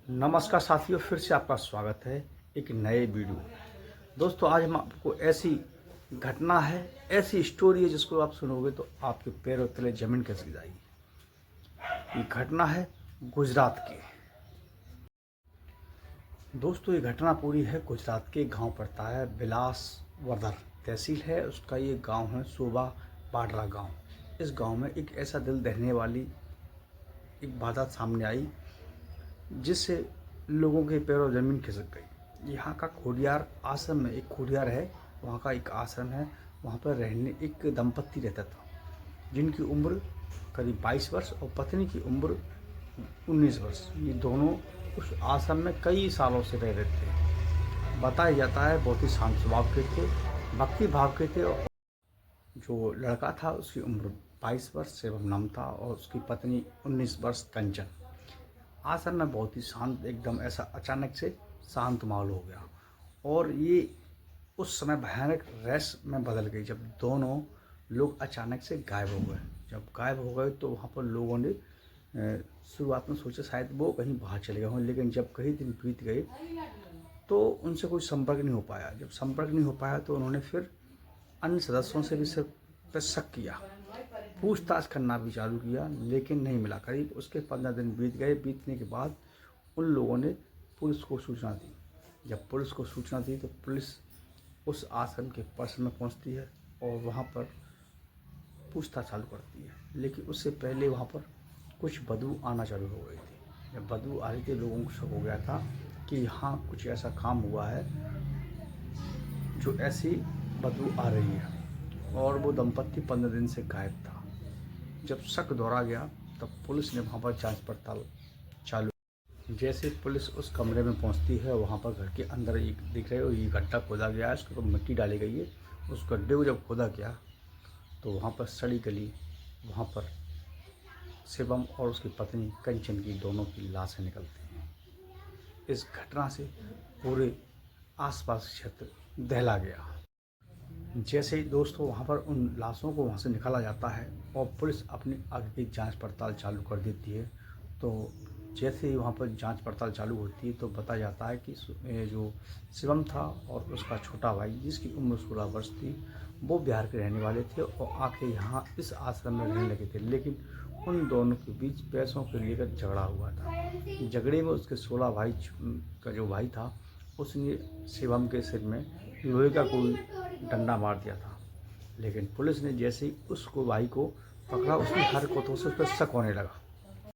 नमस्कार साथियों, फिर से आपका स्वागत है एक नए वीडियो। दोस्तों, आज हम आपको ऐसी घटना है, ऐसी स्टोरी है जिसको आप सुनोगे तो आपके पैरों तले जमीन खिसक जाएगी। ये घटना है गुजरात की। दोस्तों, ये घटना पूरी है गुजरात के गांव पड़ता है बिलासवर्धन तहसील है उसका। ये गांव है शोभा बाडरा गांव। इस गांव में एक ऐसा दिल दहने वाली एक बात सामने आई जिससे लोगों के पैरों ज़मीन खिसक गई। यहाँ का खोडियार आश्रम में एक खोडियार है, वहाँ का एक आश्रम है, वहाँ पर रहने एक दंपत्ति रहता था जिनकी उम्र करीब 22 वर्ष और पत्नी की उम्र 19 वर्ष। ये दोनों उस आश्रम में कई सालों से रह रहे थे। बताया जाता है बहुत ही शांत स्वभाव के थे, भक्ति भाव के थे। और जो लड़का था उसकी उम्र 22 वर्ष शिवम नाम था और उसकी पत्नी 19 वर्ष कंचन। आश्रम में बहुत ही शांत, एकदम ऐसा अचानक से शांत माहौल हो गया और ये उस समय भयानक रहस्य में बदल गई जब दोनों लोग अचानक से गायब हो गए। जब गायब हो गए तो वहाँ पर लोगों ने शुरुआत में सोचा शायद वो कहीं बाहर चले गए हों, लेकिन जब कई दिन बीत गए तो उनसे कोई संपर्क नहीं हो पाया। जब संपर्क नहीं हो पाया तो उन्होंने फिर अन्य सदस्यों से भी सिर पर शक किया, पूछताछ करना भी चालू किया, लेकिन नहीं मिला। करीब उसके 15 दिन बीत गए। बीतने के बाद उन लोगों ने पुलिस को सूचना दी। जब पुलिस को सूचना दी तो पुलिस उस आश्रम के परिसर में पहुंचती है और वहां पर पूछताछ चालू करती है। लेकिन उससे पहले वहां पर कुछ बदबू आना चालू हो गई थी। जब बदबू आ रही थी लोगों को शक हो गया था कि यहाँ कुछ ऐसा काम हुआ है जो ऐसी बदबू आ रही है, और वो दंपत्ति 15 दिन से गायब था। जब शक दोहरा गया तब पुलिस ने वहाँ पर जांच पड़ताल चालू। जैसे पुलिस उस कमरे में पहुँचती है, वहाँ पर घर के अंदर एक दिख रहे हो ये गड्ढा खोदा गया है, उसके ऊपर मिट्टी डाली गई है। उस गड्ढे को जब खोदा गया तो वहाँ पर सड़ी गली, वहाँ पर शिवम और उसकी पत्नी कंचन की दोनों की लाशें निकलती हैं। इस घटना से पूरे आसपास क्षेत्र दहला गया। जैसे ही दोस्तों वहाँ पर उन लाशों को वहाँ से निकाला जाता है और पुलिस अपनी आगे की जांच पड़ताल चालू कर देती है, तो जैसे ही वहाँ पर जांच पड़ताल चालू होती है तो बताया जाता है कि जो शिवम था और उसका छोटा भाई जिसकी उम्र 16 वर्ष थी, वो बिहार के रहने वाले थे और आके यहाँ इस आश्रम में रहने लगे थे। लेकिन उन दोनों के बीच पैसों के लेकर झगड़ा हुआ था। झगड़े में उसके 16 भाई का जो भाई था उसने शिवम के सिर में लोहे का कोई डंडा मार दिया था। लेकिन पुलिस ने जैसे ही उसको भाई को पकड़ा, उसकी हरकतों से उस पर शक होने लगा।